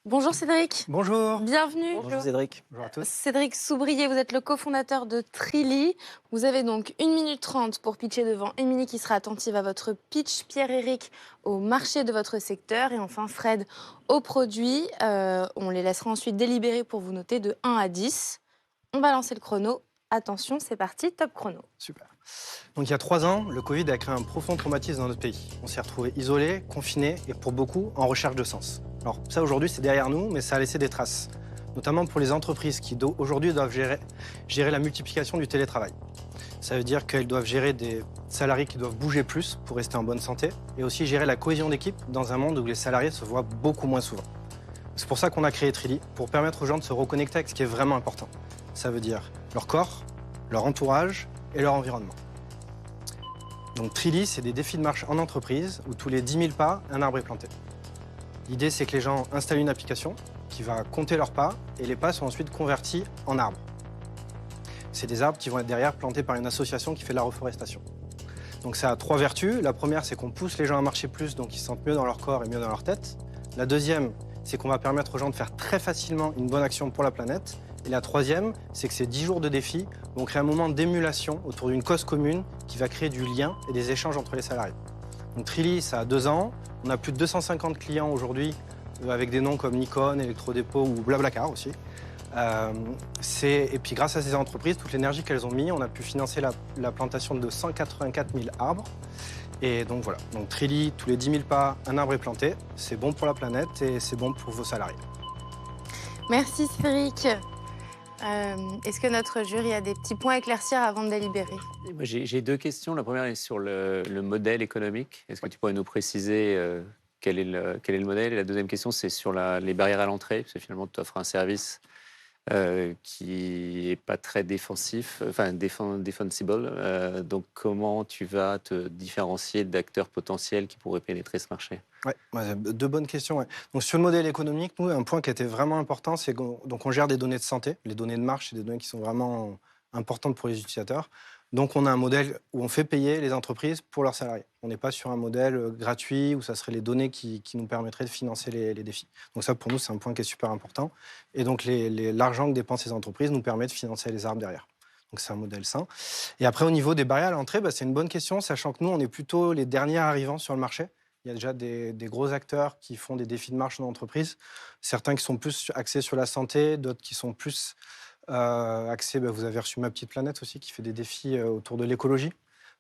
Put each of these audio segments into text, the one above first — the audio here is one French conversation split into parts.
Bonjour Cédric. Bonjour. Bienvenue. Bonjour Cédric. Bonjour à tous. Cédric Soubrier, vous êtes le cofondateur de Trilly. Vous avez donc 1 minute 30 pour pitcher devant Émilie qui sera attentive à votre pitch, Pierre-Éric au marché de votre secteur et enfin Fred au produit. On les laissera ensuite délibérer pour vous noter de 1 à 10. On va lancer le chrono. Attention, c'est parti, top chrono. Super. Donc il y a 3 ans, le Covid a créé un profond traumatisme dans notre pays. On s'est retrouvés isolés, confinés et pour beaucoup en recherche de sens. Alors ça aujourd'hui c'est derrière nous, mais ça a laissé des traces. Notamment pour les entreprises qui aujourd'hui doivent gérer la multiplication du télétravail. Ça veut dire qu'elles doivent gérer des salariés qui doivent bouger plus pour rester en bonne santé et aussi gérer la cohésion d'équipe dans un monde où les salariés se voient beaucoup moins souvent. C'est pour ça qu'on a créé Trilly, pour permettre aux gens de se reconnecter avec ce qui est vraiment important. Ça veut dire leur corps, leur entourage et leur environnement. Donc Trilly, c'est des défis de marche en entreprise où tous les 10 000 pas, un arbre est planté. L'idée, c'est que les gens installent une application qui va compter leurs pas et les pas sont ensuite convertis en arbres. C'est des arbres qui vont être derrière plantés par une association qui fait de la reforestation. Donc ça a 3 vertus. La première, c'est qu'on pousse les gens à marcher plus, donc ils se sentent mieux dans leur corps et mieux dans leur tête. La deuxième, c'est qu'on va permettre aux gens de faire très facilement une bonne action pour la planète. Et la troisième, c'est que ces 10 jours de défi vont créer un moment d'émulation autour d'une cause commune qui va créer du lien et des échanges entre les salariés. Donc Trilly, ça a 2 ans. On a plus de 250 clients aujourd'hui avec des noms comme Nikon, Electrodépôt ou Blablacar aussi. Et puis grâce à ces entreprises, toute l'énergie qu'elles ont mis, on a pu financer la plantation de 184 000 arbres. Et donc voilà, donc Trilly, tous les 10 000 pas, un arbre est planté. C'est bon pour la planète et c'est bon pour vos salariés. Merci Cédric. Est-ce que notre jury a des petits points à éclaircir avant de délibérer? J'ai 2 questions. La première est sur le modèle économique. Est-ce que tu pourrais nous préciser quel est le modèle? Et la deuxième question, c'est sur les barrières à l'entrée, parce que finalement, tu offres un service qui n'est pas très défensif, enfin defensible. Donc, comment tu vas te différencier d'acteurs potentiels qui pourraient pénétrer ce marché? Ouais, 2 bonnes questions. Ouais. Donc sur le modèle économique, nous, un point qui était vraiment important, c'est qu'on gère des données de santé. Les données de marche, c'est des données qui sont vraiment importantes pour les utilisateurs. Donc on a un modèle où on fait payer les entreprises pour leurs salariés. On n'est pas sur un modèle gratuit où ça serait les données qui nous permettraient de financer les défis. Donc ça, pour nous, c'est un point qui est super important. Et donc l'argent que dépensent ces entreprises nous permet de financer les arbres derrière. Donc c'est un modèle sain. Et après, au niveau des barrières à l'entrée, c'est une bonne question, sachant que nous, on est plutôt les derniers arrivants sur le marché. Il y a déjà des gros acteurs qui font des défis de marche en entreprise. Certains qui sont plus axés sur la santé, d'autres qui sont plus axés. Vous avez reçu Ma Petite Planète aussi, qui fait des défis autour de l'écologie.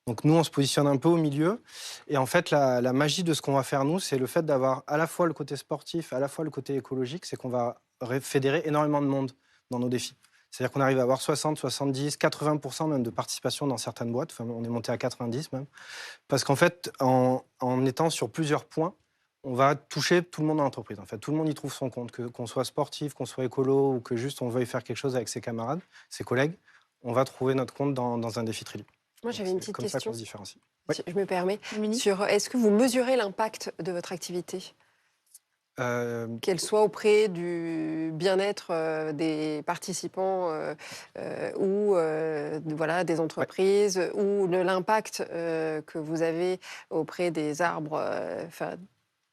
Donc nous, on se positionne un peu au milieu. Et en fait, la magie de ce qu'on va faire, nous, c'est le fait d'avoir à la fois le côté sportif, à la fois le côté écologique. C'est qu'on va fédérer énormément de monde dans nos défis. C'est-à-dire qu'on arrive à avoir 60, 70, 80% même de participation dans certaines boîtes. Enfin, on est monté à 90 même. Parce qu'en fait, en étant sur plusieurs points, on va toucher tout le monde dans l'entreprise. En fait, tout le monde y trouve son compte. Qu'on soit sportif, qu'on soit écolo ou que juste on veuille faire quelque chose avec ses camarades, ses collègues, on va trouver notre compte dans un défi Trilly. Moi, j'avais une petite question. C'est comme ça qu'on se différencie. Si je me permets. Émilie? Est-ce que vous mesurez l'impact de votre activité, qu'elle soit auprès du bien-être des participants ou voilà, des entreprises, ou l'impact que vous avez auprès des arbres,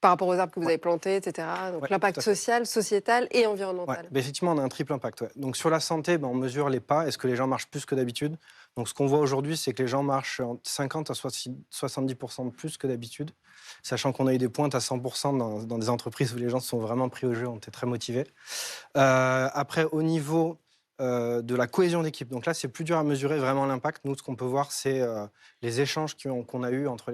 par rapport aux arbres que vous avez plantés, etc. Donc l'impact social, sociétal et environnemental. Effectivement, on a un triple impact. Donc sur la santé, on mesure les pas. Est-ce que les gens marchent plus que d'habitude? Donc ce qu'on voit aujourd'hui, c'est que les gens marchent entre 50 à 70% de plus que d'habitude, sachant qu'on a eu des pointes à 100% dans des entreprises où les gens se sont vraiment pris au jeu, ont été très motivés. Après, au niveau de la cohésion d'équipe, donc là, c'est plus dur à mesurer vraiment l'impact. Nous, ce qu'on peut voir, c'est les échanges qu'on a eus entre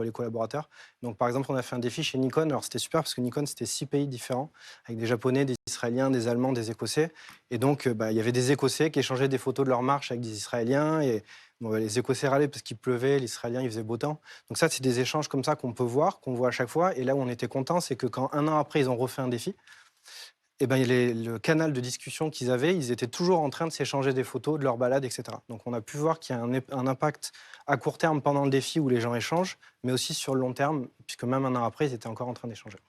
les collaborateurs. Donc, par exemple, on a fait un défi chez Nikon. Alors, c'était super parce que Nikon, c'était 6 pays différents, avec des Japonais, des Israéliens, des Allemands, des Écossais. Et donc, il y avait des Écossais qui échangeaient des photos de leur marche avec des Israéliens. Et les Écossais râlaient parce qu'il pleuvait, les Israéliens, il faisait beau temps. Donc ça, c'est des échanges comme ça qu'on peut voir, qu'on voit à chaque fois. Et là où on était content, c'est que quand 1 an après, ils ont refait un défi, le canal de discussion qu'ils avaient, ils étaient toujours en train de s'échanger des photos de leurs balades, etc. Donc on a pu voir qu'il y a un impact à court terme pendant le défi où les gens échangent, mais aussi sur le long terme, puisque même 1 an après, ils étaient encore en train d'échanger.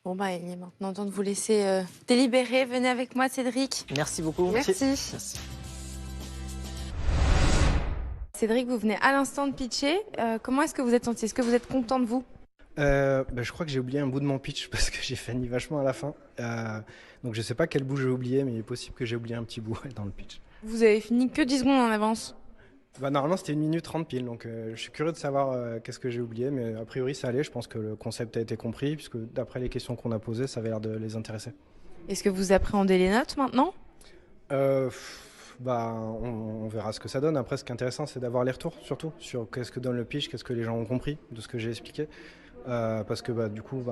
Bon, il est maintenant temps de vous laisser délibérer. Venez avec moi, Cédric. Merci beaucoup. Merci. Cédric, vous venez à l'instant de pitcher. Comment est-ce que vous êtes senti? Est-ce que vous êtes content de vous? Je crois que j'ai oublié un bout de mon pitch parce que j'ai fini vachement à la fin. Donc je sais pas quel bout j'ai oublié, mais il est possible que j'ai oublié un petit bout dans le pitch. Vous avez fini que 10 secondes en avance. Normalement, c'était 1 minute 30 pile, donc je suis curieux de savoir qu'est-ce que j'ai oublié, mais a priori, ça allait. Je pense que le concept a été compris, puisque d'après les questions qu'on a posées, ça avait l'air de les intéresser. Est-ce que vous appréhendez les notes maintenant? On verra ce que ça donne. Après, ce qui est intéressant, c'est d'avoir les retours, surtout, sur qu'est-ce que donne le pitch, qu'est-ce que les gens ont compris de ce que j'ai expliqué. Parce que du coup,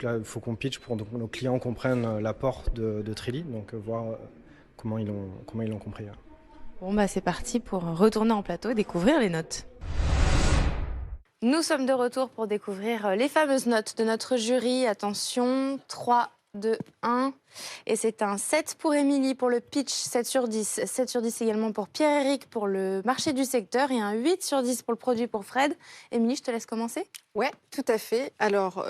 il faut qu'on pitch pour que nos clients comprennent l'apport de Trilly, donc voir comment ils l'ont compris. Bon, c'est parti pour retourner en plateau et découvrir les notes. Nous sommes de retour pour découvrir les fameuses notes de notre jury. Attention, 3, 2, 1. Et c'est un 7 pour Émilie pour le pitch, 7 sur 10. 7 sur 10 également pour Pierre-Éric pour le marché du secteur et un 8 sur 10 pour le produit pour Fred. Émilie, je te laisse commencer. Ouais, tout à fait. Alors,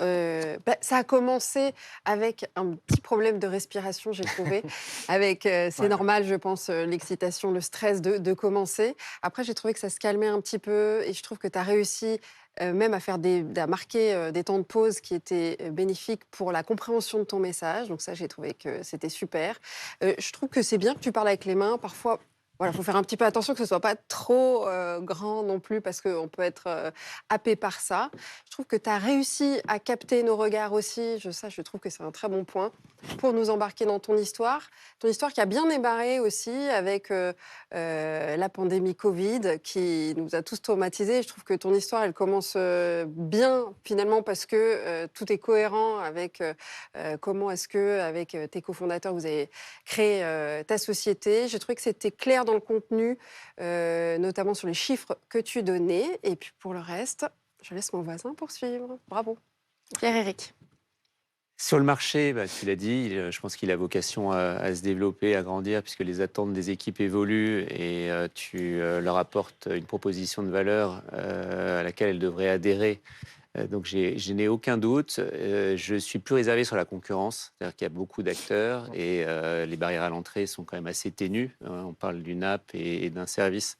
ça a commencé avec un petit problème de respiration, j'ai trouvé. C'est normal, je pense, l'excitation, le stress de commencer. Après, j'ai trouvé que ça se calmait un petit peu et je trouve que tu as réussi même à marquer des temps de pause qui étaient bénéfiques pour la compréhension de ton message. Donc ça, j'ai trouvé que c'était super. Je trouve que c'est bien que tu parles avec les mains. Parfois, voilà, faut faire un petit peu attention que ce soit pas trop grand non plus parce qu'on peut être happé par ça. Je trouve que tu as réussi à capter nos regards aussi. Je trouve que c'est un très bon point pour nous embarquer dans ton histoire. Ton histoire qui a bien démarré aussi avec la pandémie Covid qui nous a tous traumatisés. Je trouve que ton histoire, elle commence bien finalement parce que tout est cohérent avec comment est-ce que, avec tes cofondateurs, vous avez créé ta société. J'ai trouvé que c'était clair dans le contenu, notamment sur les chiffres que tu donnais. Et puis pour le reste, je laisse mon voisin poursuivre. Bravo. Pierre-Éric. Sur le marché, tu l'as dit, je pense qu'il a vocation à se développer, à grandir, puisque les attentes des équipes évoluent et tu leur apportes une proposition de valeur à laquelle elles devraient adhérer. Donc je n'ai aucun doute. Je suis plus réservé sur la concurrence, c'est-à-dire qu'il y a beaucoup d'acteurs et les barrières à l'entrée sont quand même assez ténues. On parle d'une app et d'un service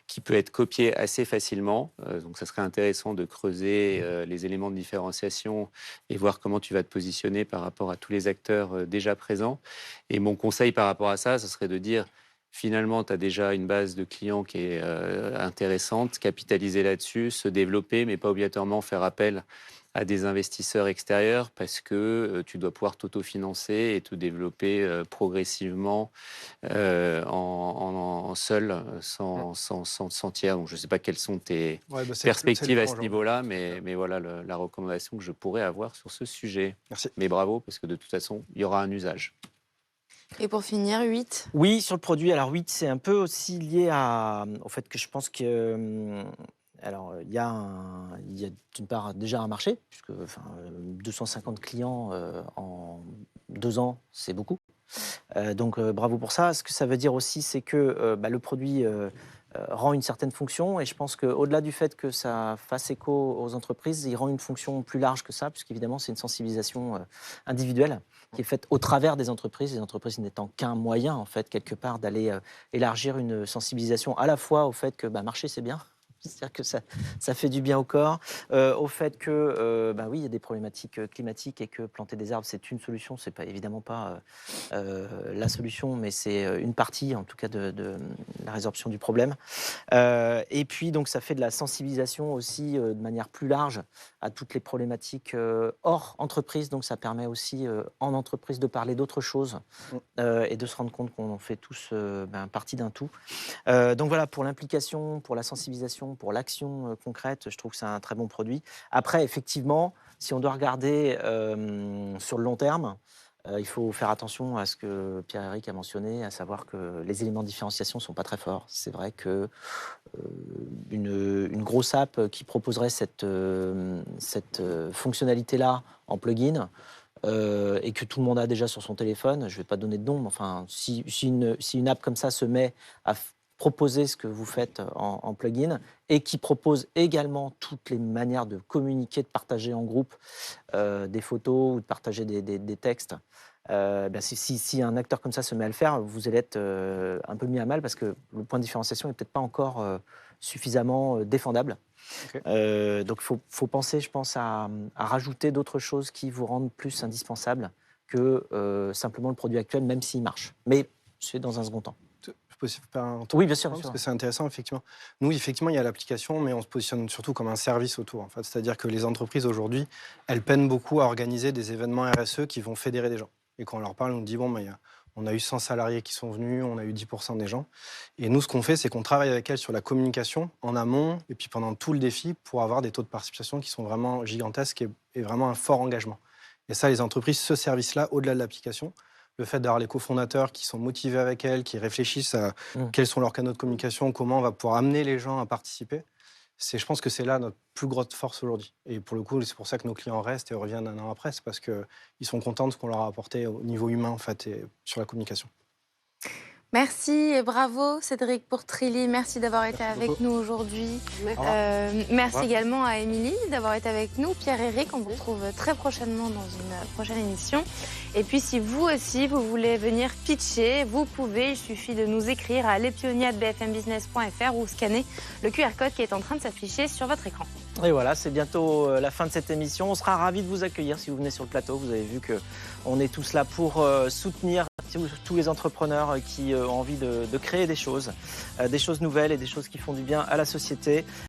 qui peut être copié assez facilement. Donc ça serait intéressant de creuser les éléments de différenciation et voir comment tu vas te positionner par rapport à tous les acteurs déjà présents. Et mon conseil par rapport à ça, ce serait de dire finalement, tu as déjà une base de clients qui est intéressante, capitaliser là-dessus, se développer, mais pas obligatoirement faire appel à des investisseurs extérieurs parce que tu dois pouvoir t'autofinancer et te développer progressivement en seul, sans tiers. Donc, je ne sais pas quelles sont tes perspectives à ce niveau-là, mais voilà la recommandation que je pourrais avoir sur ce sujet. Merci. Mais bravo, parce que de toute façon, il y aura un usage. Et pour finir, 8. Oui, sur le produit. Alors 8, c'est un peu aussi lié au fait que je pense que... il y a d'une part déjà un marché, puisque 250 clients en 2 ans, c'est beaucoup. Donc bravo pour ça. Ce que ça veut dire aussi, c'est que le produit rend une certaine fonction. Et je pense qu'au-delà du fait que ça fasse écho aux entreprises, il rend une fonction plus large que ça, puisqu'évidemment, c'est une sensibilisation individuelle qui est faite au travers des entreprises, les entreprises n'étant qu'un moyen, en fait, quelque part, d'aller élargir une sensibilisation à la fois au fait que marcher, c'est bien. C'est-à-dire que ça fait du bien au corps, au fait que, oui, il y a des problématiques climatiques et que planter des arbres, c'est une solution. C'est pas, évidemment pas la solution, mais c'est une partie, en tout cas, de la résorption du problème. Et puis, donc, ça fait de la sensibilisation aussi de manière plus large à toutes les problématiques hors entreprise. Donc, ça permet aussi, en entreprise, de parler d'autres choses et de se rendre compte qu'on fait tous partie d'un tout. Donc, voilà, pour l'implication, pour la sensibilisation, pour l'action concrète, je trouve que c'est un très bon produit. Après, effectivement, si on doit regarder sur le long terme, il faut faire attention à ce que Pierre-Éric a mentionné, à savoir que les éléments de différenciation ne sont pas très forts. C'est vrai que une grosse app qui proposerait cette fonctionnalité-là en plugin, et que tout le monde a déjà sur son téléphone, je ne vais pas donner de nom, mais enfin, si une app comme ça se met à proposer ce que vous faites en plugin et qui propose également toutes les manières de communiquer, de partager en groupe des photos ou de partager des textes. Si un acteur comme ça se met à le faire, vous allez être un peu mis à mal parce que le point de différenciation n'est peut-être pas encore suffisamment défendable. Okay. Donc il faut penser, je pense, à rajouter d'autres choses qui vous rendent plus indispensable que simplement le produit actuel, même s'il marche. Mais c'est dans un second temps. Je peux aussi faire un Oui, bien sûr. parce que c'est intéressant, effectivement. Nous, effectivement, il y a l'application, mais on se positionne surtout comme un service autour. En fait. C'est-à-dire que les entreprises, aujourd'hui, elles peinent beaucoup à organiser des événements RSE qui vont fédérer des gens. Et quand on leur parle, on dit, bon, on a eu 100 salariés qui sont venus, on a eu 10% des gens. Et nous, ce qu'on fait, c'est qu'on travaille avec elles sur la communication en amont et puis pendant tout le défi pour avoir des taux de participation qui sont vraiment gigantesques et vraiment un fort engagement. Et ça, les entreprises, ce service-là, au-delà de l'application, le fait d'avoir les cofondateurs qui sont motivés avec elles, qui réfléchissent à quels sont leurs canaux de communication, comment on va pouvoir amener les gens à participer, je pense que c'est là notre plus grosse force aujourd'hui. Et pour le coup, c'est pour ça que nos clients restent et reviennent un an après, c'est parce qu'ils sont contents de ce qu'on leur a apporté au niveau humain en fait, et sur la communication. Merci et bravo Cédric pour Trilly. Merci d'avoir été avec nous aujourd'hui. Merci également à Émilie d'avoir été avec nous. Pierre-Éric, on vous retrouve très prochainement dans une prochaine émission. Et puis si vous aussi, vous voulez venir pitcher, vous pouvez. Il suffit de nous écrire à lespionniers@bfmbusiness.fr ou scanner le QR code qui est en train de s'afficher sur votre écran. Et voilà, c'est bientôt la fin de cette émission. On sera ravis de vous accueillir si vous venez sur le plateau. Vous avez vu qu'on est tous là pour soutenir tous les entrepreneurs qui ont envie de créer des choses nouvelles et des choses qui font du bien à la société.